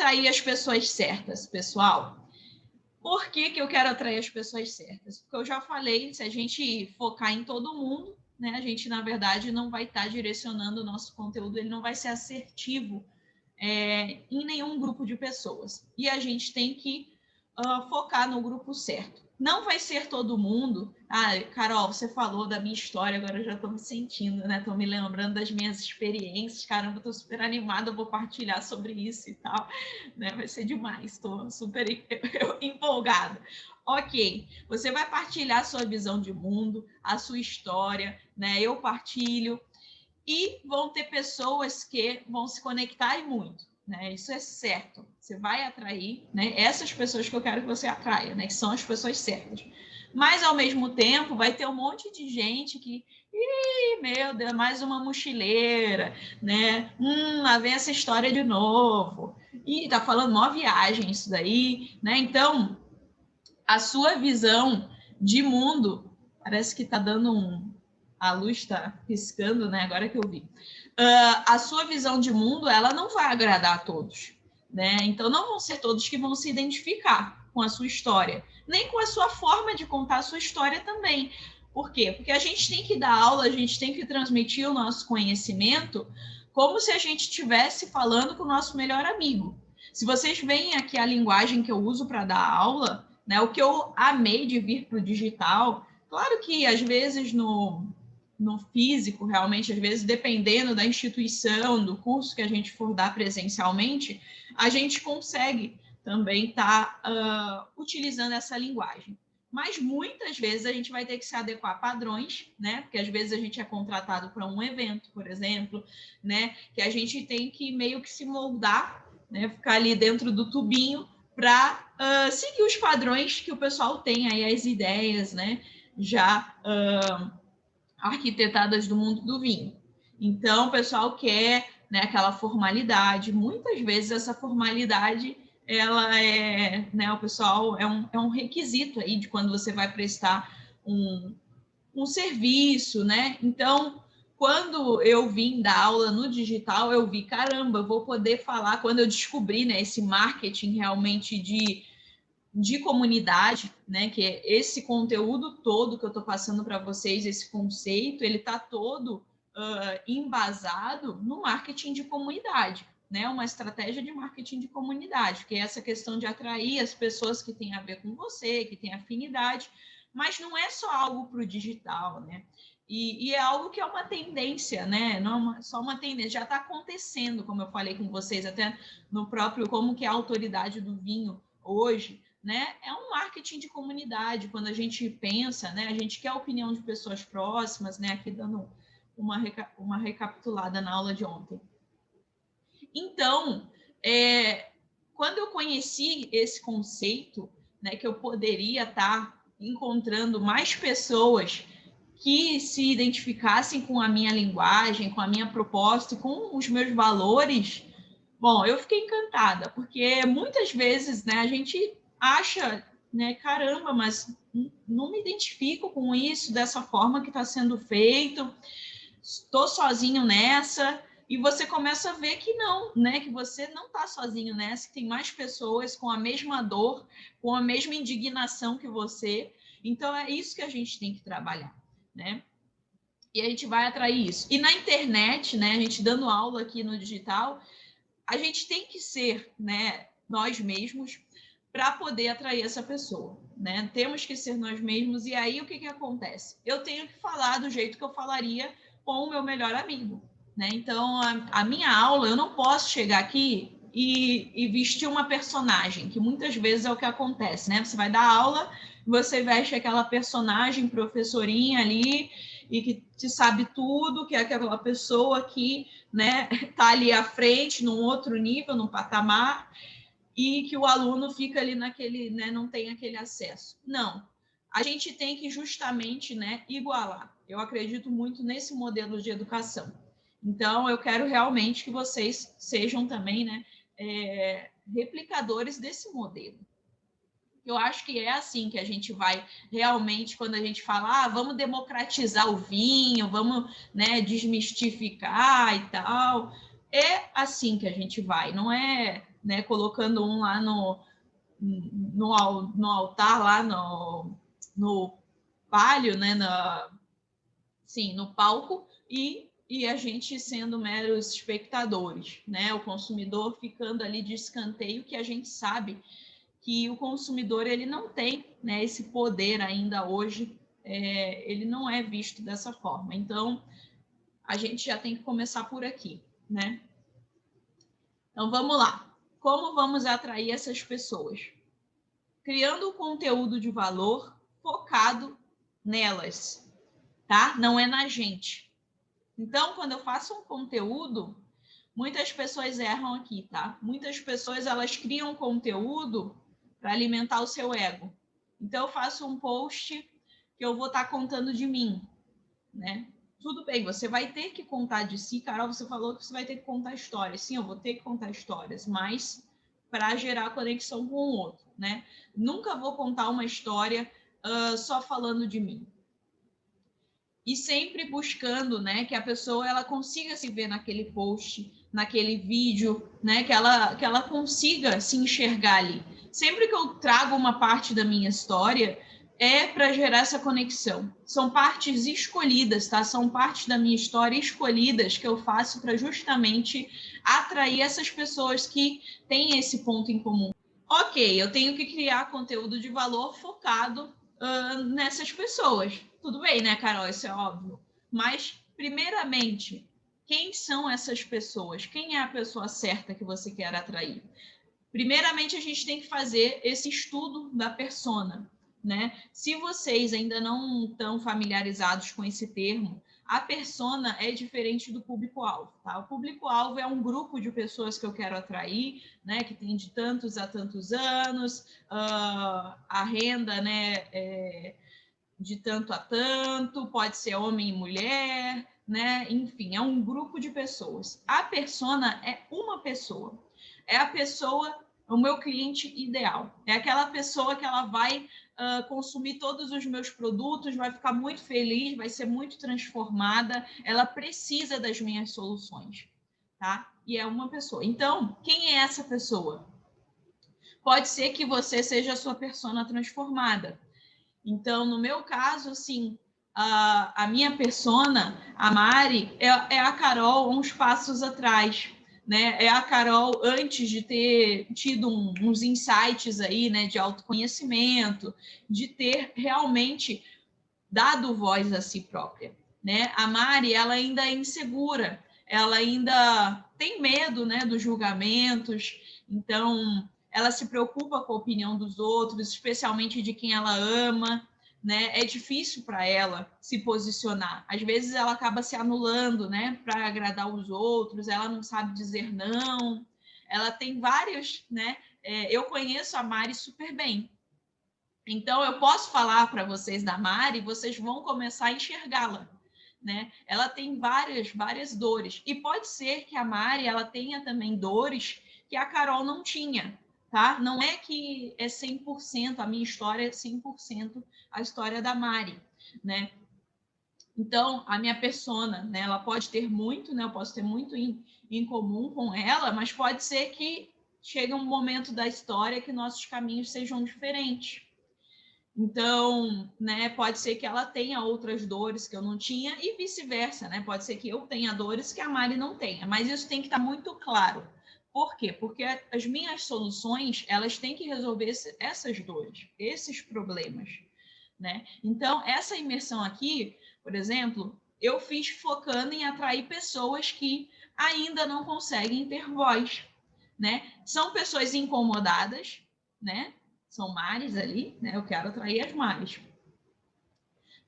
atrair as pessoas certas, pessoal? Por que que eu quero atrair as pessoas certas? Porque eu já falei, se a gente focar em todo mundo, né, a gente, na verdade, não vai estar direcionando o nosso conteúdo, ele não vai ser assertivo em nenhum grupo de pessoas. E a gente tem que focar no grupo certo. Não vai ser todo mundo. Ah, Carol, você falou da minha história, agora eu já estou me sentindo, né? Estou me lembrando das minhas experiências. Caramba, estou super animada, vou partilhar sobre isso e tal. Né? Vai ser demais, estou super empolgada. Ok, você vai partilhar a sua visão de mundo, a sua história, né? Eu partilho. E vão ter pessoas que vão se conectar e muito, né? Isso é certo. Você vai atrair, né? Essas pessoas que eu quero que você atraia, né? Que são as pessoas certas. Mas, ao mesmo tempo, vai ter um monte de gente que... Ih, meu Deus, mais uma mochileira, né? Lá vem essa história de novo. Ih, tá falando mó viagem isso daí, né? Então, a sua visão de mundo... Parece que tá dando a luz está piscando, né? Agora que eu vi. A sua visão de mundo, ela não vai agradar a todos, né? Então, não vão ser todos que vão se identificar com a sua história, nem com a sua forma de contar a sua história também. Por quê? Porque a gente tem que dar aula, a gente tem que transmitir o nosso conhecimento como se a gente estivesse falando com o nosso melhor amigo. Se vocês veem aqui a linguagem que eu uso para dar aula, né? O que eu amei de vir para o digital, claro que às vezes no físico, realmente, às vezes, dependendo da instituição, do curso que a gente for dar presencialmente, a gente consegue também estar utilizando essa linguagem. Mas muitas vezes a gente vai ter que se adequar a padrões, né? Porque às vezes a gente é contratado para um evento, por exemplo, né? Que a gente tem que meio que se moldar, né? Ficar ali dentro do tubinho para seguir os padrões que o pessoal tem aí, as ideias, né? Já arquitetadas do mundo do vinho. Então, o pessoal quer, né, aquela formalidade. Muitas vezes essa formalidade, ela é, né, o pessoal é um requisito aí de quando você vai prestar um serviço, né? Então, quando eu vim dar aula no digital, eu vi, caramba, eu vou poder falar, quando eu descobri, né, esse marketing realmente de comunidade, né? Que é esse conteúdo todo que eu estou passando para vocês, esse conceito, ele está todo embasado no marketing de comunidade, né? Uma estratégia de marketing de comunidade, que é essa questão de atrair as pessoas que têm a ver com você, que têm afinidade, mas não é só algo para o digital, né? E é algo que é uma tendência, né? Não é só uma tendência, já está acontecendo, como eu falei com vocês, até no próprio como que é a autoridade do vinho hoje, né? É um marketing de comunidade. Quando a gente pensa, né? A gente quer a opinião de pessoas próximas, né? Aqui dando uma recapitulada na aula de ontem. Então, quando eu conheci esse conceito, né? Que eu poderia estar encontrando mais pessoas que se identificassem com a minha linguagem, com a minha proposta, com os meus valores, bom, eu fiquei encantada, porque muitas vezes, né, a gente acha, né, caramba, mas não me identifico com isso dessa forma que está sendo feito, estou sozinho nessa, e você começa a ver que não, né, que você não está sozinho nessa, que tem mais pessoas com a mesma dor, com a mesma indignação que você. Então é isso que a gente tem que trabalhar, né? E a gente vai atrair isso. E na internet, né, a gente dando aula aqui no digital, a gente tem que ser, né, nós mesmos para poder atrair essa pessoa, né? Temos que ser nós mesmos. E aí o que acontece? Eu tenho que falar do jeito que eu falaria com o meu melhor amigo, né? Então a minha aula, eu não posso chegar aqui e vestir uma personagem, que muitas vezes é o que acontece, né? Você vai dar aula, você veste aquela personagem professorinha ali e que te sabe tudo, que é aquela pessoa que, né, tá ali à frente, num outro nível, num patamar, e que o aluno fica ali naquele, né, não tem aquele acesso. Não, a gente tem que justamente, né, igualar. Eu acredito muito nesse modelo de educação. Então, eu quero realmente que vocês sejam também, né, replicadores desse modelo. Eu acho que é assim que a gente vai realmente, quando a gente fala, vamos democratizar o vinho, vamos, né, desmistificar e tal. é assim que a gente vai, não é, né, colocando um lá no altar, lá no palio, né, sim, no palco, e a gente sendo meros espectadores, né? O consumidor ficando ali de escanteio, que a gente sabe que o consumidor ele não tem, né, esse poder ainda hoje, ele não é visto dessa forma. Então, a gente já tem que começar por aqui, né? Então, vamos lá. Como vamos atrair essas pessoas? Criando conteúdo de valor focado nelas, tá? Não é na gente. Então, quando eu faço um conteúdo, muitas pessoas erram aqui, tá? Muitas pessoas, elas criam conteúdo para alimentar o seu ego. Então, eu faço um post que eu vou estar contando de mim, né? Tudo bem, você vai ter que contar de si. Carol, você falou que você vai ter que contar histórias. Sim, eu vou ter que contar histórias, mas para gerar conexão com o outro, né? Nunca vou contar uma história só falando de mim. E sempre buscando, né, que a pessoa ela consiga se ver naquele post, naquele vídeo, né, que ela consiga se enxergar ali. Sempre que eu trago uma parte da minha história, é para gerar essa conexão. São partes escolhidas, tá? São partes da minha história escolhidas que eu faço para justamente atrair essas pessoas que têm esse ponto em comum. Ok, eu tenho que criar conteúdo de valor focado nessas pessoas. Tudo bem, né, Carol? Isso é óbvio. Mas, primeiramente, quem são essas pessoas? Quem é a pessoa certa que você quer atrair? Primeiramente, a gente tem que fazer esse estudo da persona, né? Se vocês ainda não estão familiarizados com esse termo, a persona é diferente do público-alvo, tá? O público-alvo é um grupo de pessoas que eu quero atrair, né? Que tem de tantos a tantos anos, a renda, né? De tanto a tanto, pode ser homem e mulher, né? Enfim, é um grupo de pessoas. A persona é uma pessoa. É a pessoa, o meu cliente ideal. É aquela pessoa que ela vai consumir todos os meus produtos, vai ficar muito feliz, vai ser muito transformada, ela precisa das minhas soluções, tá? E é uma pessoa. Então, quem é essa pessoa? Pode ser que você seja a sua persona transformada. Então, no meu caso, assim, a minha persona, a Mari, é a Carol uns passos atrás, né? É a Carol antes de ter tido uns insights aí, né, de autoconhecimento, de ter realmente dado voz a si própria, né? A Mari, ela ainda é insegura, ela ainda tem medo, né, dos julgamentos, então ela se preocupa com a opinião dos outros, especialmente de quem ela ama, né? É difícil para ela se posicionar. Às vezes ela acaba se anulando, né, para agradar os outros, ela não sabe dizer não. Ela tem vários, né? Eu conheço a Mari super bem. Então, eu posso falar para vocês da Mari, vocês vão começar a enxergá-la, né? Ela tem várias dores. E pode ser que a Mari, ela tenha também dores que a Carol não tinha, tá? Não é que é 100%, a minha história é 100% a história da Mari, né? Então, a minha persona, né? Ela pode ter muito, né? Eu posso ter muito em comum com ela, mas pode ser que chegue um momento da história que nossos caminhos sejam diferentes. Então, né, pode ser que ela tenha outras dores que eu não tinha e vice-versa, né? Pode ser que eu tenha dores que a Mari não tenha, mas isso tem que estar muito claro. Por quê? Porque as minhas soluções, elas têm que resolver essas dores, esses problemas, né? Então, essa imersão aqui, por exemplo, eu fiz focando em atrair pessoas que ainda não conseguem ter voz, né? São pessoas incomodadas, né? São Mares ali, né? Eu quero atrair as Mares.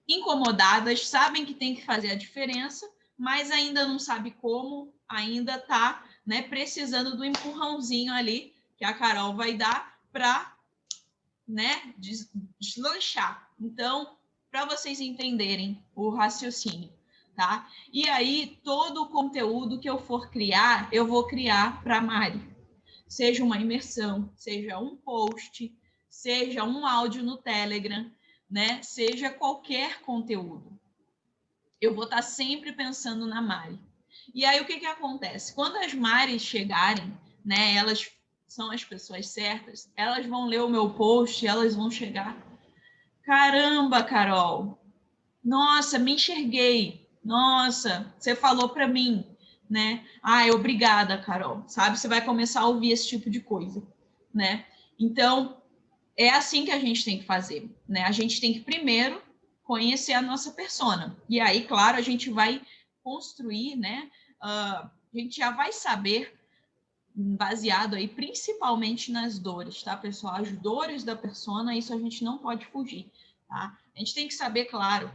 Incomodadas, sabem que tem que fazer a diferença, mas ainda não sabe como, ainda tá, né, precisando do empurrãozinho ali que a Carol vai dar para, né, deslanchar. Então, para vocês entenderem o raciocínio, tá? E aí, todo o conteúdo que eu for criar, eu vou criar para a Mari. Seja uma imersão, seja um post, seja um áudio no Telegram, né? Seja qualquer conteúdo. Eu vou estar sempre pensando na Mari. E aí, o que acontece? Quando as Maris chegarem, né, elas são as pessoas certas, elas vão ler o meu post, elas vão chegar. Caramba, Carol! Nossa, me enxerguei. Nossa, você falou para mim, né? Ai, obrigada, Carol. Sabe? Você vai começar a ouvir esse tipo de coisa, né? Então, é assim que a gente tem que fazer, né? A gente tem que primeiro conhecer a nossa persona. E aí, claro, a gente vai construir, né? A gente já vai saber, baseado aí principalmente nas dores, tá, pessoal? As dores da persona, isso a gente não pode fugir, tá? A gente tem que saber, claro,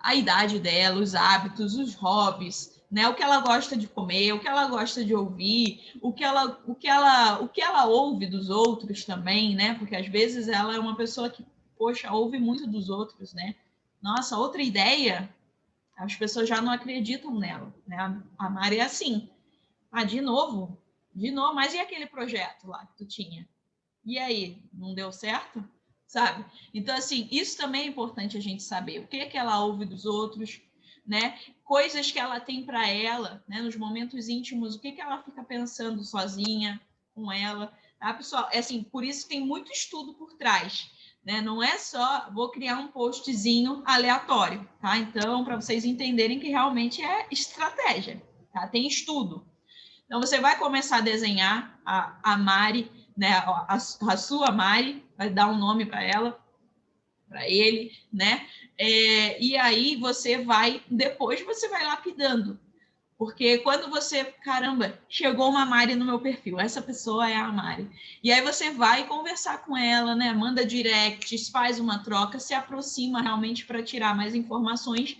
a idade dela, os hábitos, os hobbies, né? O que ela gosta de comer, o que ela gosta de ouvir, o que ela ouve dos outros também, né? Porque às vezes ela é uma pessoa que, poxa, ouve muito dos outros, né? Nossa, outra ideia, as pessoas já não acreditam nela, né? A Mari é assim. Ah, de novo, mas e aquele projeto lá que tu tinha? E aí, não deu certo? Sabe? Então, assim, isso também é importante a gente saber. O que é que ela ouve dos outros, né? Coisas que ela tem para ela, né? Nos momentos íntimos, o que é que ela fica pensando sozinha com ela, tá, pessoal? É assim, por isso tem muito estudo por trás, né? Não é só vou criar um postzinho aleatório, tá? Então, para vocês entenderem que realmente é estratégia, tá? Tem estudo. Então, você vai começar a desenhar a Mari, né, a sua Mari, vai dar um nome para ela, para ele, né? E aí depois você vai lapidando. Porque quando você, caramba, chegou uma Mari no meu perfil, essa pessoa é a Mari. E aí você vai conversar com ela, né? Manda directs, faz uma troca, se aproxima realmente para tirar mais informações,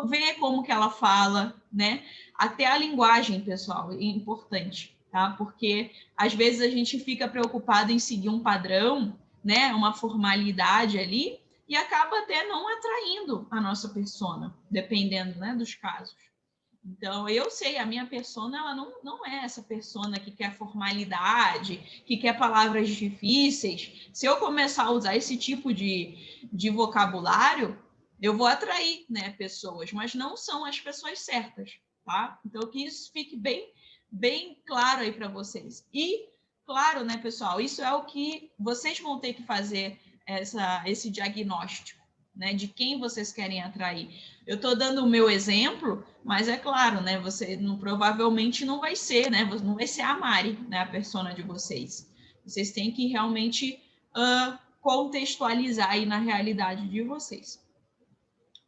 ver como que ela fala, né? Até a linguagem, pessoal, é importante, tá? Porque às vezes a gente fica preocupado em seguir um padrão, né? Uma formalidade ali, e acaba até não atraindo a nossa persona, dependendo, né, dos casos. Então, eu sei, a minha persona, ela não é essa persona que quer formalidade, que quer palavras difíceis. Se eu começar a usar esse tipo de vocabulário, eu vou atrair, né, pessoas, mas não são as pessoas certas, tá? Então, que isso fique bem, bem claro aí para vocês. E, claro, né, pessoal, isso é o que vocês vão ter que fazer esse diagnóstico, né, de quem vocês querem atrair. Eu estou dando o meu exemplo, mas é claro, né? Você provavelmente não vai ser, né? Não vai ser a Mari, né? A persona de vocês. Vocês têm que realmente contextualizar aí na realidade de vocês.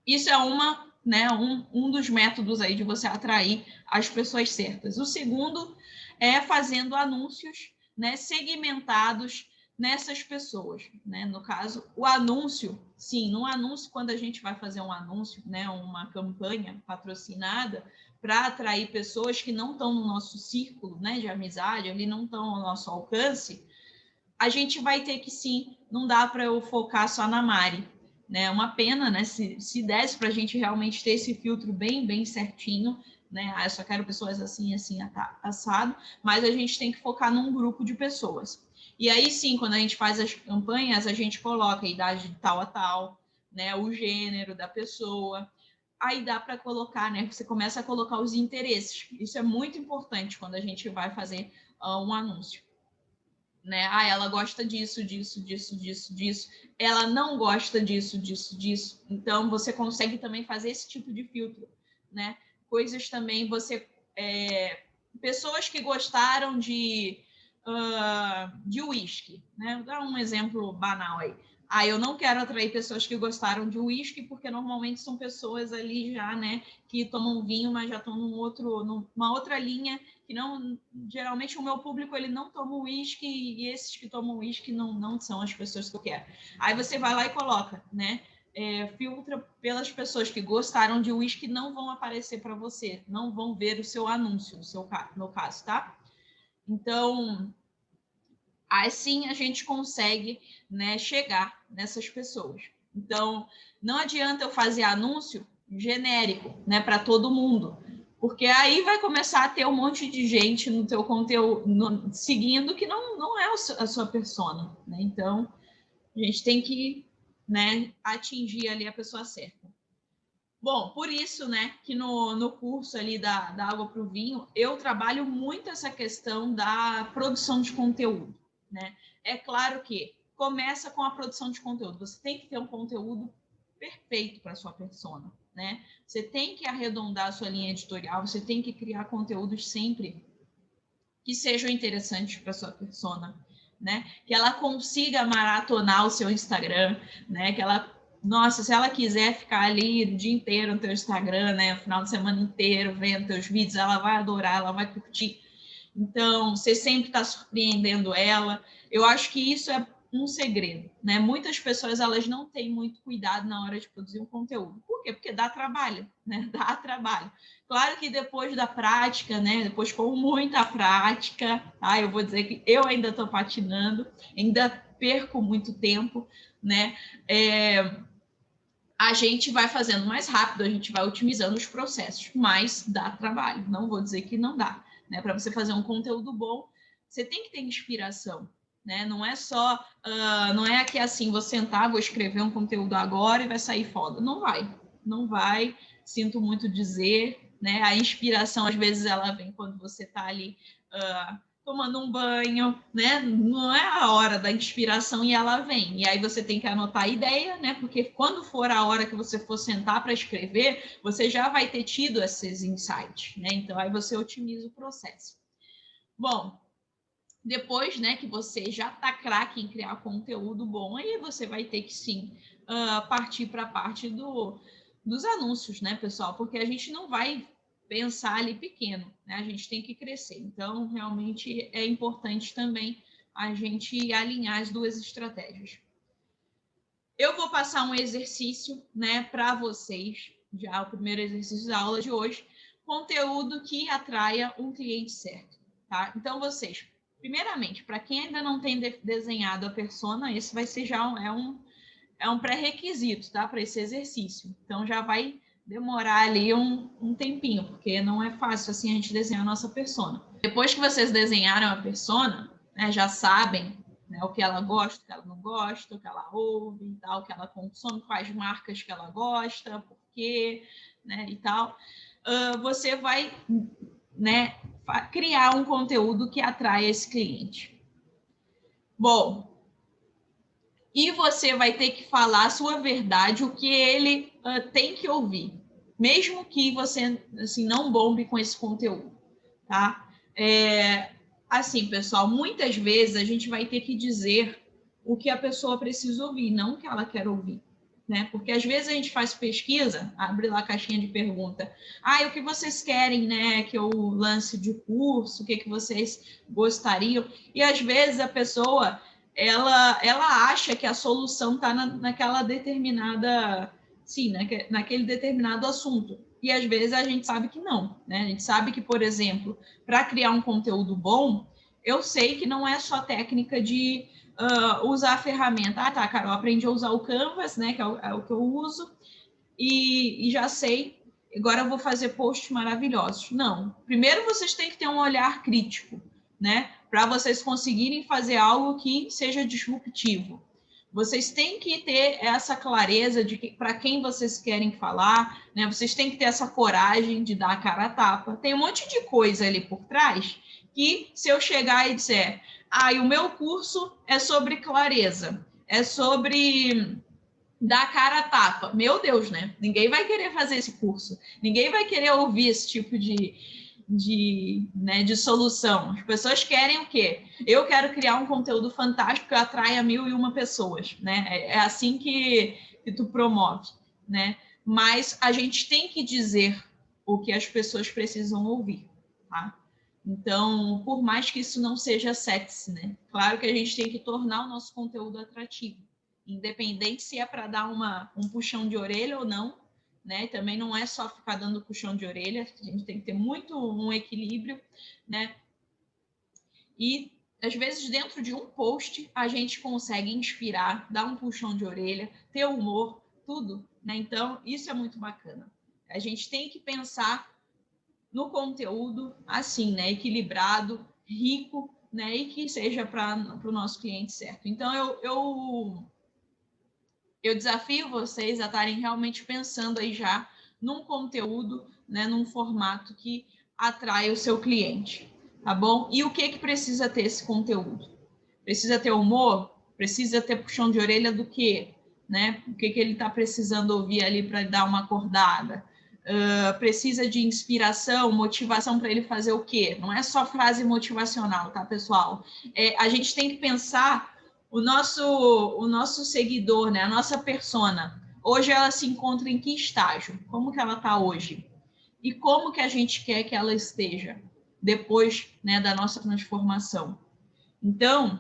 Isso é um dos métodos aí de você atrair as pessoas certas. O segundo é fazendo anúncios, né, segmentados nessas pessoas, né? No caso, o anúncio, sim, no anúncio, quando a gente vai fazer um anúncio, né, uma campanha patrocinada para atrair pessoas que não estão no nosso círculo, né, de amizade, ali não estão ao nosso alcance, a gente vai ter que, sim, não dá para eu focar só na Mari, né? Uma pena, né? Se desse para a gente realmente ter esse filtro bem, bem certinho, né? Ah, eu só quero pessoas assim, assim, assado, mas a gente tem que focar num grupo de pessoas. E aí, sim, quando a gente faz as campanhas, a gente coloca a idade de tal a tal, né? O gênero da pessoa. Aí dá para colocar, né? Você começa a colocar os interesses. Isso é muito importante quando a gente vai fazer um anúncio. Né? Ah, ela gosta disso, disso, disso, disso, disso. Ela não gosta disso, disso, disso. Então, você consegue também fazer esse tipo de filtro, né? Coisas também, pessoas que gostaram de uísque, né? Vou dar um exemplo banal aí. Ah, eu não quero atrair pessoas que gostaram de uísque, porque normalmente são pessoas ali já, né, que tomam vinho, mas já estão numa outra linha, que não, geralmente o meu público, ele não toma uísque, e esses que tomam uísque não são as pessoas que eu quero. Aí você vai lá e coloca, né, filtra pelas pessoas que gostaram de uísque, não vão aparecer para você, não vão ver o seu anúncio, no caso, tá? Então, assim a gente consegue, né, chegar nessas pessoas. Então, não adianta eu fazer anúncio genérico, né, para todo mundo, porque aí vai começar a ter um monte de gente no teu conteúdo seguindo que não é a sua persona, né? Então, a gente tem que, né, atingir ali a pessoa certa. Bom, por isso, né, que no curso ali da água para o vinho, eu trabalho muito essa questão da produção de conteúdo, né? É claro que começa com a produção de conteúdo. Você tem que ter um conteúdo perfeito para sua persona, né? Você tem que arredondar a sua linha editorial, você tem que criar conteúdos sempre que sejam interessantes para sua persona, né? Que ela consiga maratonar o seu Instagram, né? Que ela, nossa, se ela quiser ficar ali o dia inteiro no teu Instagram, né? O final de semana inteiro vendo teus vídeos, ela vai adorar, ela vai curtir. Então, você sempre está surpreendendo ela. Eu acho que isso é um segredo, né? Muitas pessoas elas não têm muito cuidado na hora de produzir um conteúdo. Por quê? Porque dá trabalho, né? Dá trabalho. Claro que depois da prática, né? Depois com muita prática, tá? Eu vou dizer que eu ainda estou patinando, ainda perco muito tempo, né? A gente vai fazendo mais rápido, a gente vai otimizando os processos, mas dá trabalho. Não vou dizer que não dá, né? Para você fazer um conteúdo bom, você tem que ter inspiração, né? Não é só, não é que assim, vou sentar, vou escrever um conteúdo agora e vai sair foda. Não vai, não vai. Sinto muito dizer, né? A inspiração às vezes ela vem quando você está ali tomando um banho, né? Não é a hora da inspiração e ela vem. E aí você tem que anotar a ideia, né? Porque quando for a hora que você for sentar para escrever, você já vai ter tido esses insights, né? Então aí você otimiza o processo. Bom, depois, né, que você já tá craque em criar conteúdo bom, aí você vai ter que sim partir para a parte dos anúncios, né, pessoal? Porque a gente não vai pensar ali pequeno, né? A gente tem que crescer. Então, realmente é importante também a gente alinhar as duas estratégias. Eu vou passar um exercício, né, para vocês, já o primeiro exercício da aula de hoje, conteúdo que atraia um cliente certo, tá? Então, vocês, primeiramente, para quem ainda não tem desenhado a persona, esse vai ser já um pré-requisito, tá, para esse exercício. Então, já vai demorar ali um tempinho, porque não é fácil assim a gente desenhar a nossa persona. Depois que vocês desenharam a persona, né, já sabem, né, o que ela gosta, o que ela não gosta, o que ela ouve, tal, o que ela consome, quais marcas que ela gosta, por quê, né, e tal. Você vai, né, criar um conteúdo que atrai esse cliente. Bom, e você vai ter que falar a sua verdade, o que ele tem que ouvir, mesmo que você assim não bombe com esse conteúdo, tá? Assim, pessoal, muitas vezes a gente vai ter que dizer o que a pessoa precisa ouvir, não o que ela quer ouvir, né? Porque às vezes a gente faz pesquisa, abre lá a caixinha de pergunta, o que vocês querem, né? Que eu lance de curso, o que vocês gostariam? E às vezes a pessoa ela acha que a solução está naquela determinada, sim, naquele determinado assunto. E às vezes a gente sabe que não, né? A gente sabe que, por exemplo, para criar um conteúdo bom, eu sei que não é só técnica de usar a ferramenta. Ah, tá, Carol, aprendi a usar o Canvas, né? Que é o que eu uso, e já sei. Agora eu vou fazer posts maravilhosos. Não. Primeiro vocês têm que ter um olhar crítico, né? Para vocês conseguirem fazer algo que seja disruptivo. Vocês têm que ter essa clareza de que, para quem vocês querem falar, né? Vocês têm que ter essa coragem de dar a cara a tapa. Tem um monte de coisa ali por trás que, se eu chegar e disser, e o meu curso é sobre clareza, é sobre dar cara a tapa. Meu Deus, né? Ninguém vai querer fazer esse curso. Ninguém vai querer ouvir esse tipo de solução. As pessoas querem o quê? Eu quero criar um conteúdo fantástico que atraia 1.001 pessoas, né? É assim que tu promove, né? Mas a gente tem que dizer o que as pessoas precisam ouvir, tá? Então, por mais que isso não seja sexy, né? Claro que a gente tem que tornar o nosso conteúdo atrativo, independente se é para dar um puxão de orelha ou não, né? Também não é só ficar dando puxão de orelha, a gente tem que ter muito um equilíbrio, né? E às vezes dentro de um post a gente consegue inspirar, dar um puxão de orelha, ter humor, tudo, né? Então isso é muito bacana. A gente tem que pensar no conteúdo assim, né? Equilibrado, rico, né? E que seja para o nosso cliente certo. Então eu desafio vocês a estarem realmente pensando aí já num conteúdo, né, num formato que atrai o seu cliente, tá bom? E o que precisa ter esse conteúdo? Precisa ter humor? Precisa ter puxão de orelha do quê? Né? O que ele está precisando ouvir ali para dar uma acordada? Precisa de inspiração, motivação para ele fazer o quê? Não é só frase motivacional, tá, pessoal? A gente tem que pensar o nosso seguidor, né? A nossa persona. Hoje ela se encontra em que estágio? Como que ela está hoje? E como que a gente quer que ela esteja depois, né, da nossa transformação? Então,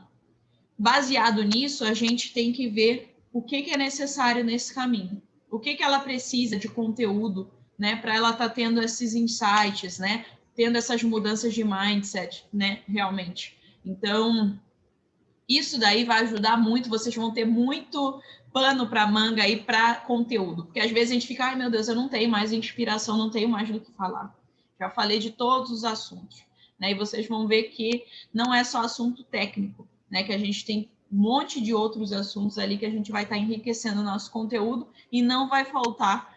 baseado nisso, a gente tem que ver o que é necessário nesse caminho. O que ela precisa de conteúdo, né, para ela estar tendo esses insights, né, tendo essas mudanças de mindset, né, realmente. Então, isso daí vai ajudar muito, vocês vão ter muito pano para manga aí para conteúdo, porque às vezes a gente fica, ai meu Deus, eu não tenho mais inspiração, não tenho mais do que falar. Já falei de todos os assuntos, né? E vocês vão ver que não é só assunto técnico, né? Que a gente tem um monte de outros assuntos ali que a gente vai estar enriquecendo o nosso conteúdo e não vai faltar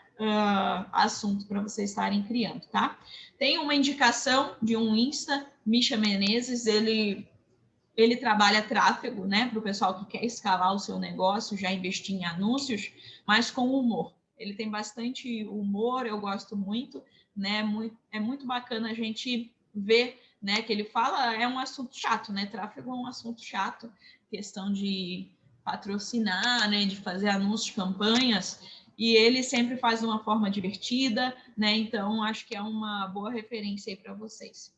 assunto para vocês estarem criando, tá? Tem uma indicação de um Insta, Misha Menezes, ele trabalha tráfego, né, para o pessoal que quer escalar o seu negócio, já investir em anúncios, mas com humor. Ele tem bastante humor, eu gosto muito, né? É muito bacana a gente ver, né, que ele fala, é um assunto chato, né? Tráfego é um assunto chato, questão de patrocinar, né, de fazer anúncios, campanhas, e ele sempre faz de uma forma divertida, né? Então acho que é uma boa referência aí para vocês.